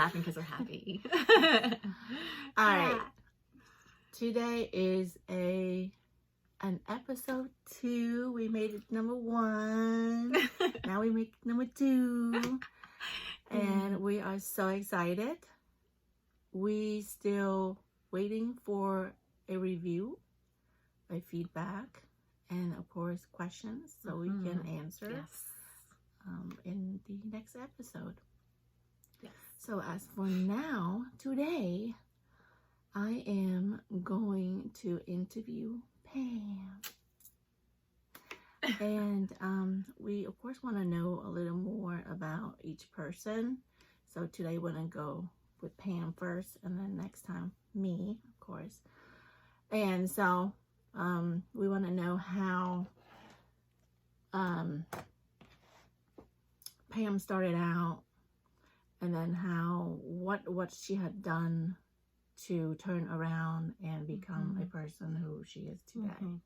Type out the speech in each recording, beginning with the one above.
laughing because we're happy. All right. Today is an episode 2. We made it number 1. Now we make number 2. And we are so excited. We still waiting for a review, a feedback, and of course questions so we can answer in the next episode. Yes. So as for now, today I am going to interview Pam. And we of course want to know a little more about each person. So today we're going to go with Pam first, and then next time me, of course. And so we want to know how Pam started out, and then how what she had done to turn around and become a person who she is today.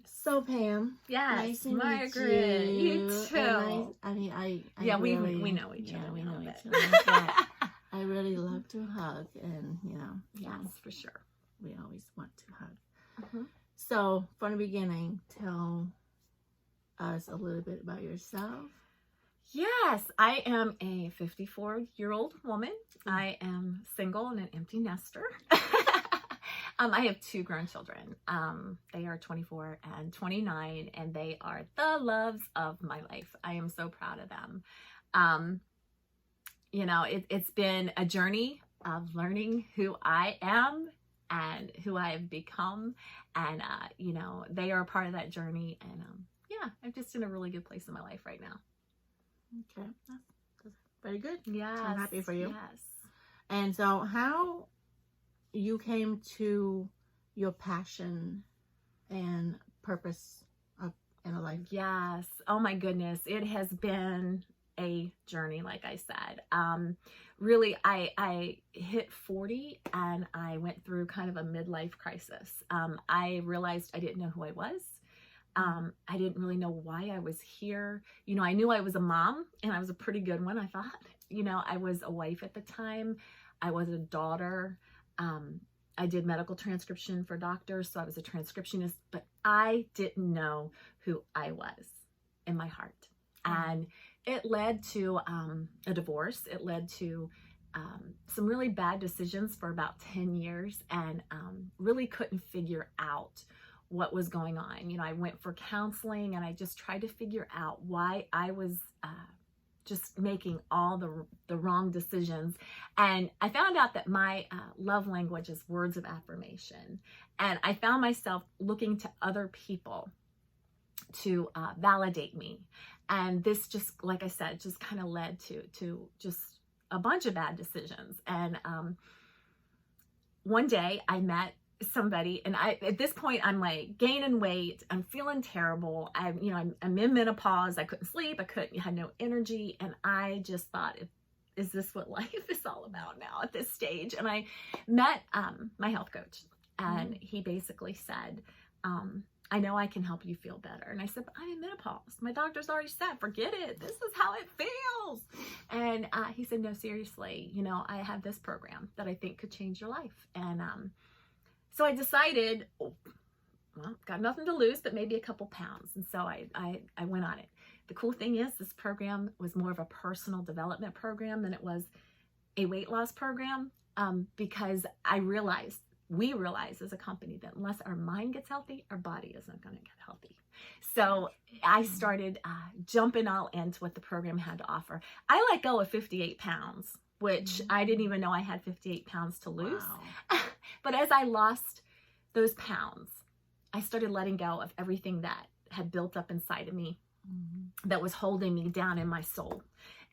So Pam, yes, nice to meet Margaret, you too. I we really, know each other. We now, know but- each other. But I really love to hug, and yes, for sure. we always want to hug. So from the beginning, tell us a little bit about yourself. Yes, I am a 54-year-old woman. I am single and an empty nester. I have 2 grown children. They are 24 and 29, and they are the loves of my life. I am so proud of them. It's been a journey of learning who I am and who I have become. And, they are a part of that journey. And, I'm just in a really good place in my life right now. Okay, that's very good. Yes. I'm happy for you. Yes. And so how you came to your passion and purpose in a life? Yes. Oh my goodness. It has been a journey, like I said. Really, I hit 40 and I went through kind of a midlife crisis. I realized I didn't know who I was. I didn't really know why I was here. I knew I was a mom, and I was a pretty good one, I thought. I was a wife at the time. I was a daughter. I did medical transcription for doctors, so I was a transcriptionist, but I didn't know who I was in my heart. And it led to a divorce. It led to some really bad decisions for about 10 years, and really couldn't figure out what was going on. I went for counseling, and I just tried to figure out why I was just making all the wrong decisions. And I found out that my love language is words of affirmation. And I found myself looking to other people to validate me. And this just, like I said, just kind of led to just a bunch of bad decisions. And one day I met somebody, and at this point I'm like gaining weight, I'm feeling terrible, I'm in menopause, I couldn't sleep, had no energy, and I just thought, is this what life is all about now at this stage? And I met my health coach, and he basically said, I know I can help you feel better. And I said, but I'm in menopause, my doctor's already said, forget it, this is how it feels. And he said, no, seriously, I have this program that I think could change your life. And so I decided, got nothing to lose, but maybe a couple pounds. And so I went on it. The cool thing is, this program was more of a personal development program than it was a weight loss program, because we realized as a company that unless our mind gets healthy, our body isn't going to get healthy. So I started jumping all into what the program had to offer. I let go of 58 pounds, which I didn't even know I had 58 pounds to lose. Wow. But as I lost those pounds, I started letting go of everything that had built up inside of me that was holding me down in my soul.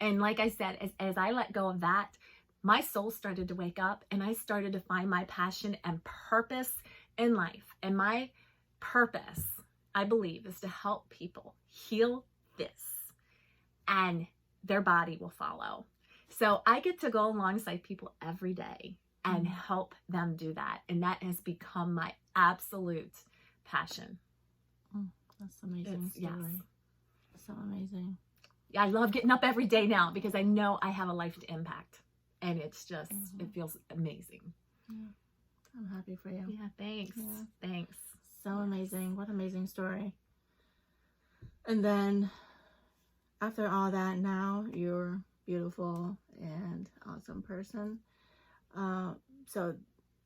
And like I said, as I let go of that, my soul started to wake up, and I started to find my passion and purpose in life. And my purpose, I believe, is to help people heal this, and their body will follow. So I get to go alongside people every day and help them do that. And that has become my absolute passion. That's amazing. Yes. So amazing. I love getting up every day now because I know I have a life to impact. And it's just, it feels amazing. Yeah. I'm happy for you. Yeah, thanks. Yeah. Thanks. So amazing. What an amazing story. And then after all that, now you're beautiful and awesome person. So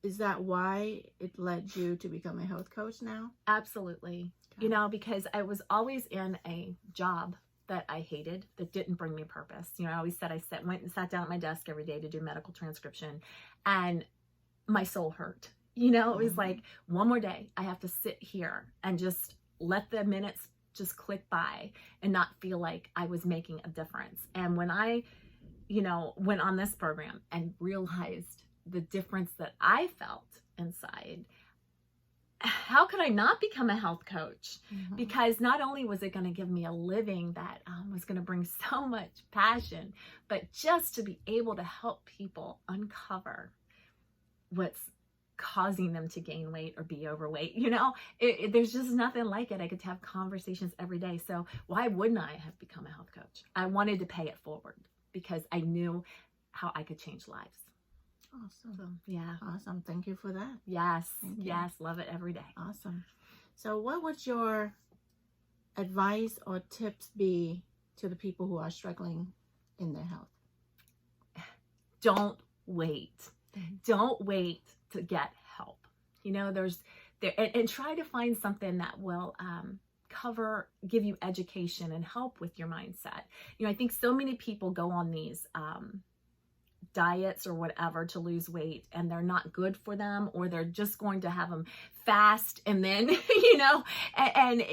is that why it led you to become a health coach now? Absolutely. Okay. You know, because I was always in a job that I hated, that didn't bring me purpose. You know, I always said went and sat down at my desk every day to do medical transcription, and my soul hurt. You know, it was like, one more day, I have to sit here and just let the minutes just click by and not feel like I was making a difference. And when I, you know, went on this program and realized the difference that I felt inside, how could I not become a health coach? Because not only was it going to give me a living that was going to bring so much passion, but just to be able to help people uncover what's causing them to gain weight or be overweight. You know, there's just nothing like it. I get to have conversations every day. So why wouldn't I have become a health coach? I wanted to pay it forward because I knew how I could change lives. Awesome. So, yeah. Awesome. Thank you for that. Yes. Thank you. Yes. Love it every day. Awesome. So what would your advice or tips be to the people who are struggling in their health? Don't wait. Don't wait to get help. You know, and try to find something that will give you education and help with your mindset. You know, I think so many people go on these diets or whatever to lose weight, and they're not good for them, or they're just going to have them fast and then, you know, and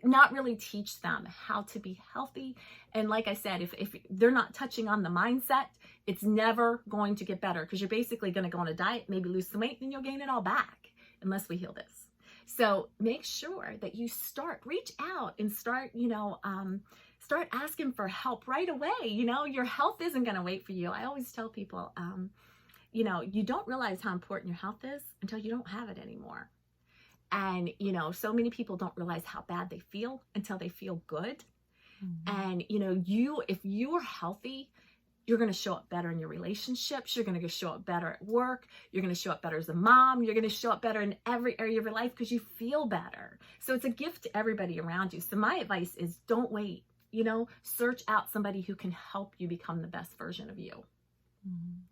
not really teach them how to be healthy. And like I said, if they're not touching on the mindset, it's never going to get better, because you're basically going to go on a diet, maybe lose some weight, and you'll gain it all back unless we heal this. So make sure that you reach out and start, you know, start asking for help right away. You know, your health isn't going to wait for you. I always tell people, you know, you don't realize how important your health is until you don't have it anymore. And, you know, so many people don't realize how bad they feel until they feel good. And, you know, if you're healthy, you're going to show up better in your relationships. You're going to show up better at work. You're going to show up better as a mom. You're going to show up better in every area of your life because you feel better. So it's a gift to everybody around you. So my advice is, don't wait. You know, search out somebody who can help you become the best version of you.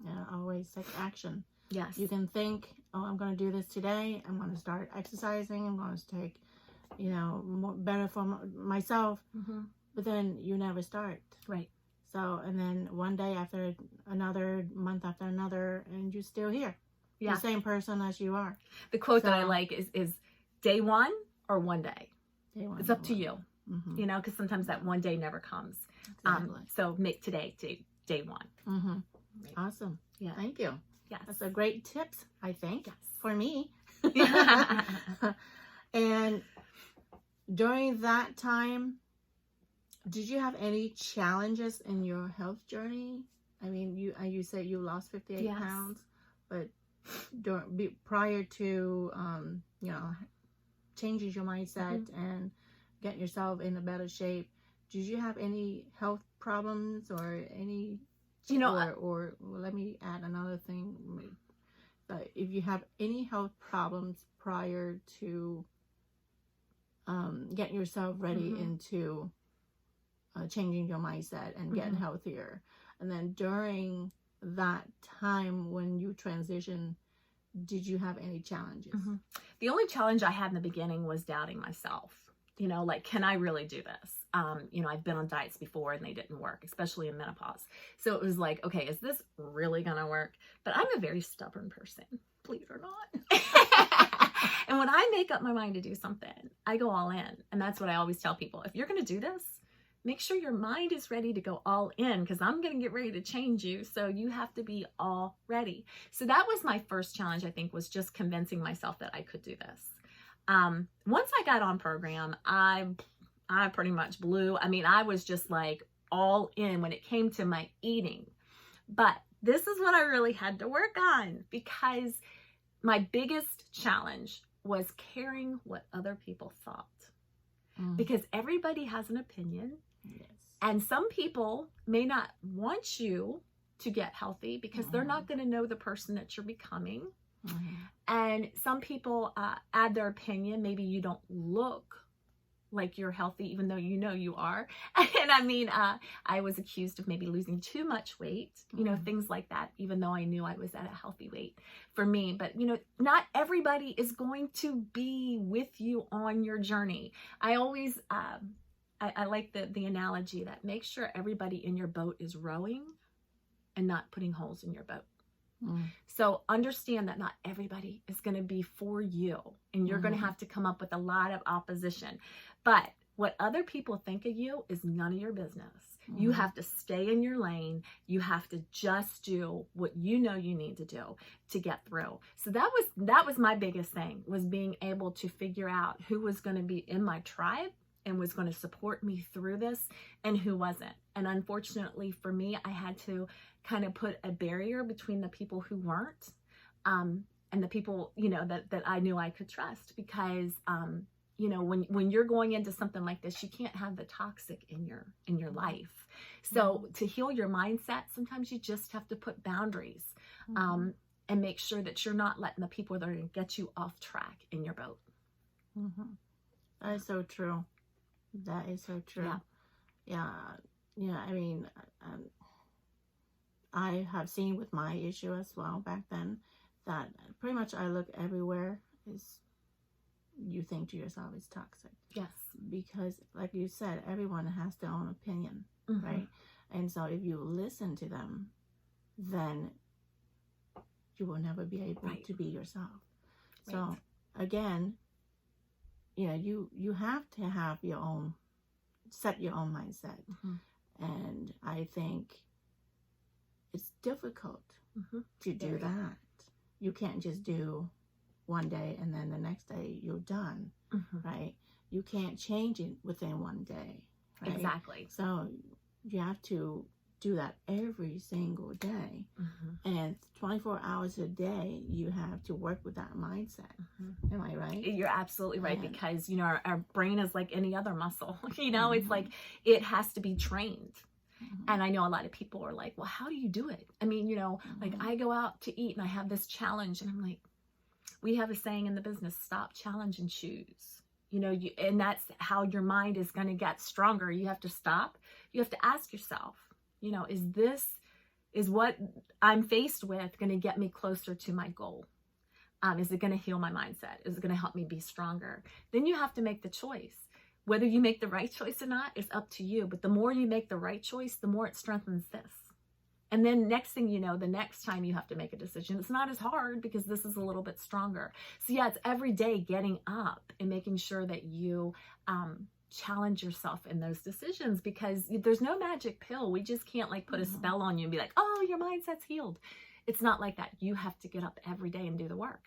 Yeah, always take action. Yes. You can think, oh, I'm going to do this today. I'm going to start exercising. I'm going to take, you know, better for myself. But then you never start. Right. So, and then one day after another, month after another, and you're still here. Yeah. The same person as you are. The quote that I like is day one or one day. Day one. It's up to you. You know, because sometimes that one day never comes. Exactly. So make today day one. Right. Awesome. Yeah. Thank you. Yes. That's a great tips, I think, Yes. for me. And during that time, did you have any challenges in your health journey? I mean, you said you lost 58 Yes. pounds, but prior to you know, changing your mindset and getting yourself in a better shape, did you have any health problems or any? You know, or let me add another thing. If you have any health problems prior to getting yourself ready into changing your mindset and getting healthier, and then during that time when you transition, did you have any challenges? The only challenge I had in the beginning was doubting myself. You know, like, can I really do this? You know, I've been on diets before and they didn't work, especially in menopause. So it was like, okay, is this really going to work? But I'm a very stubborn person, believe it or not. And when I make up my mind to do something, I go all in. And that's what I always tell people. If you're going to do this, make sure your mind is ready to go all in, because I'm going to get ready to change you. So you have to be all ready. So that was my first challenge, I think, was just convincing myself that I could do this. Once I got on program, I pretty much blew. I mean, I was just like all in when it came to my eating. But this is what I really had to work on, because my biggest challenge was caring what other people thought. Because everybody has an opinion. Yes. And some people may not want you to get healthy because they're not going to know the person that you're becoming. And some people add their opinion. Maybe you don't look like you're healthy, even though you know you are. And I mean, I was accused of maybe losing too much weight, you know, things like that, even though I knew I was at a healthy weight for me. But, you know, not everybody is going to be with you on your journey. I always, I like the analogy that make sure everybody in your boat is rowing and not putting holes in your boat. So understand that not everybody is going to be for you, and you're going to have to come up with a lot of opposition. But what other people think of you is none of your business. You have to stay in your lane. You have to just do what you know you need to do to get through. So that was my biggest thing, was being able to figure out who was going to be in my tribe and was going to support me through this and who wasn't. And unfortunately for me, I had to kind of put a barrier between the people who weren't and the people, you know, that I knew I could trust, because you know, when you're going into something like this, you can't have the toxic in your life. So to heal your mindset, sometimes you just have to put boundaries and make sure that you're not letting the people that are going to get you off track in your boat. That is so true. That is so true. Yeah. I mean, I have seen with my issue as well back then that pretty much I look everywhere is, you think to yourself, it's toxic. Yes. Because like you said, everyone has their own opinion, right? And so if you listen to them, then you will never be able to be yourself. So again, you know, you have to have your own, set your own mindset. And I think it's difficult to do that. You can't just do one day and then the next day you're done, right? You can't change it within one day, right? Exactly. So you have to do that every single day. And 24 hours a day, you have to work with that mindset. Am I right? You're absolutely right, because, you know, our brain is like any other muscle. You know, it's like it has to be trained. And I know a lot of people are like, well, how do you do it? I mean, you know, like I go out to eat and I have this challenge, and I'm like, we have a saying in the business, stop, challenge, and choose. You know, and that's how your mind is going to get stronger. You have to stop. You have to ask yourself, you know, is what I'm faced with going to get me closer to my goal? Is it going to heal my mindset? Is it going to help me be stronger? Then you have to make the choice. Whether you make the right choice or not is up to you. But the more you make the right choice, the more it strengthens this. And then next thing you know, the next time you have to make a decision, it's not as hard because this is a little bit stronger. So yeah, it's every day getting up and making sure that you challenge yourself in those decisions, because there's no magic pill. We just can't like put a spell on you and be like, oh, your mindset's healed. It's not like that. You have to get up every day and do the work,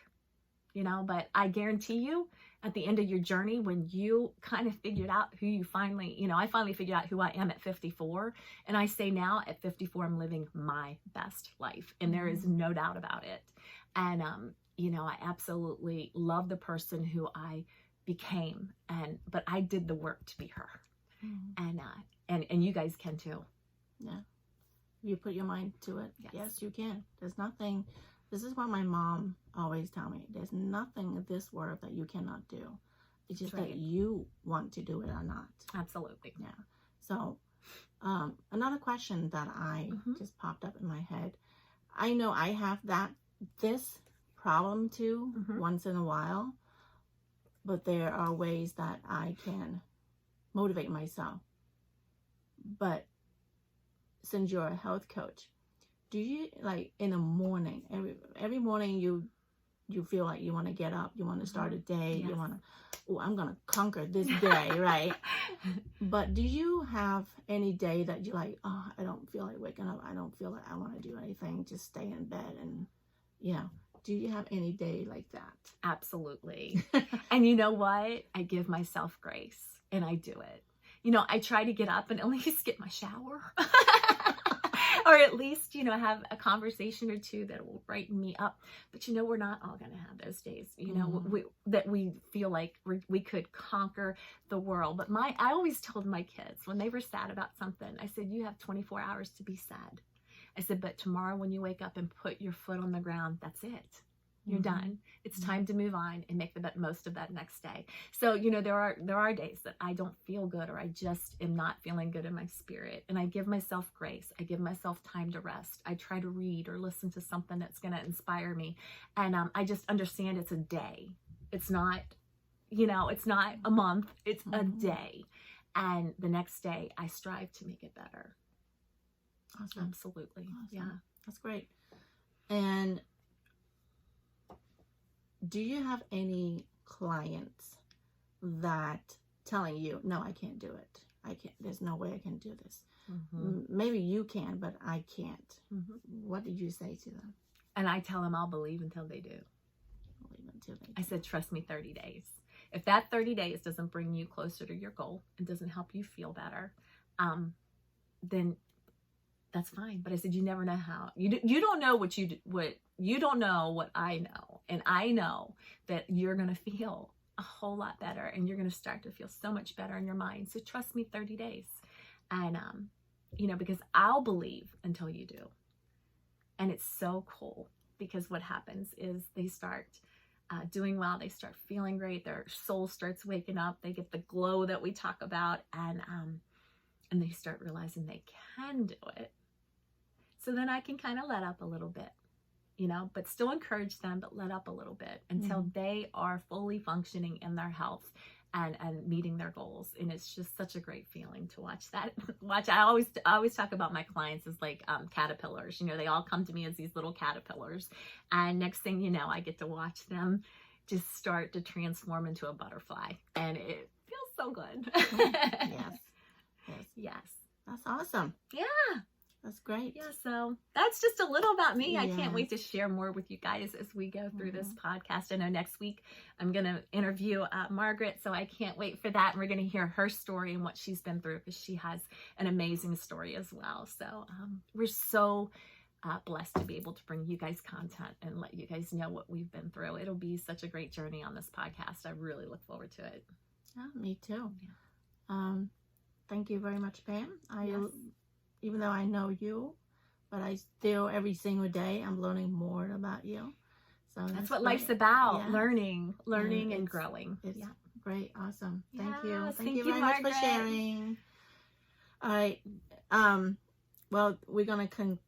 you know. But I guarantee you, at the end of your journey, when you kind of figured out who you finally, you know, I finally figured out who I am at 54. And I say now at 54, I'm living my best life. And there is no doubt about it. And, you know, I absolutely love the person who I became. But I did the work to be her. And you guys can too. Yeah. You put your mind to it. Yes, you can. There's nothing. This is what my mom always tell me. There's nothing in this world that you cannot do. It's just that you want to do it or not. Absolutely. Yeah. So another question that I just popped up in my head. I know I have this problem too once in a while, but there are ways that I can motivate myself. But since you're a health coach, do you, like, in the morning, every morning you feel like you want to get up, you want to start a day, you want to, oh, I'm going to conquer this day, right? But do you have any day that you're like, oh, I don't feel like waking up, I don't feel like I want to do anything, just stay in bed? And, you know, do you have any day like that? Absolutely. And you know what? I give myself grace and I do it. You know, I try to get up and at least get my shower. Or at least, you know, have a conversation or two that will brighten me up. But, you know, we're not all going to have those days, you know, that we feel like we could conquer the world. But I always told my kids when they were sad about something, I said, you have 24 hours to be sad. I said, but tomorrow when you wake up and put your foot on the ground, that's it. You're done. It's time to move on and make the most of that next day. So, you know, there are days that I don't feel good, or I just am not feeling good in my spirit. And I give myself grace. I give myself time to rest. I try to read or listen to something that's going to inspire me. And I just understand it's a day. It's not, you know, it's not a month. It's a day. And the next day I strive to make it better. Awesome. Absolutely. Awesome. Yeah. That's great. And do you have any clients that telling you, no, I can't do it. I can't, there's no way I can do this. Maybe you can, but I can't. What did you say to them? And I tell them I'll believe until they do. Believe until they do. I said, trust me 30 days. If that 30 days doesn't bring you closer to your goal and doesn't help you feel better, then that's fine. But I said, you never know how. You don't know what you don't know what I know. And I know that you're going to feel a whole lot better, and you're going to start to feel so much better in your mind. So trust me 30 days. And, you know, because I'll believe until you do. And it's so cool, because what happens is they start doing well. They start feeling great. Their soul starts waking up. They get the glow that we talk about, and they start realizing they can do it. So then I can kind of let up a little bit, you know, but still encourage them, but let up a little bit until they are fully functioning in their health and meeting their goals. And it's just such a great feeling to watch that. I always talk about my clients as like caterpillars. You know, they all come to me as these little caterpillars. And next thing you know, I get to watch them just start to transform into a butterfly. And it feels so good. Yes. That's awesome. Yeah. That's great. Yeah, so that's just a little about me. I can't wait to share more with you guys as we go through this podcast. I know next week I'm going to interview Margaret, so I can't wait for that. And we're going to hear her story and what she's been through, because she has an amazing story as well. So we're so blessed to be able to bring you guys content and let you guys know what we've been through. It'll be such a great journey on this podcast. I really look forward to it. Yeah, me too. Yeah. Thank you very much, Pam. Even though I know you, but I still, every single day, I'm learning more about you. So that's what life's about, learning and growing. It's great. Awesome. Thank you. Yes, Thank you very much for sharing. All right. Well, we're going to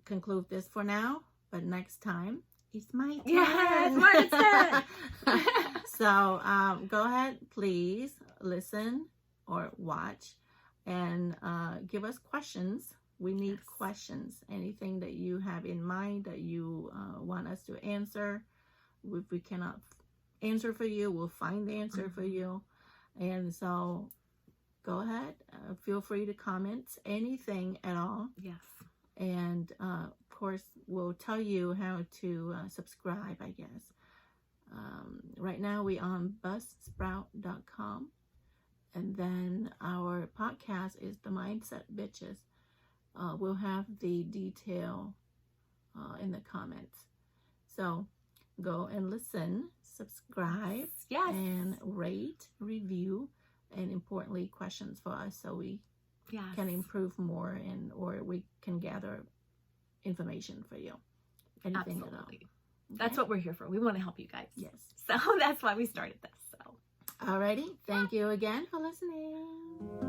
conclude this for now, but next time it's my turn. Yes, Margaret's turn. So go ahead, please listen or watch. And give us questions. We need questions. Anything that you have in mind that you want us to answer. If we cannot answer for you, we'll find the answer for you. And so go ahead. Feel free to comment anything at all. Yes. And of course, we'll tell you how to subscribe, I guess. Right now, we're on buzzsprout.com. And then our podcast is The Mindset Bitches. We'll have the detail in the comments. So go and listen, subscribe, and rate, review, and importantly, questions for us so we can improve more or we can gather information for you. Anything at all. Okay? That's what we're here for. We want to help you guys. Yes. So that's why we started this. So. Alrighty. Thank you again for listening.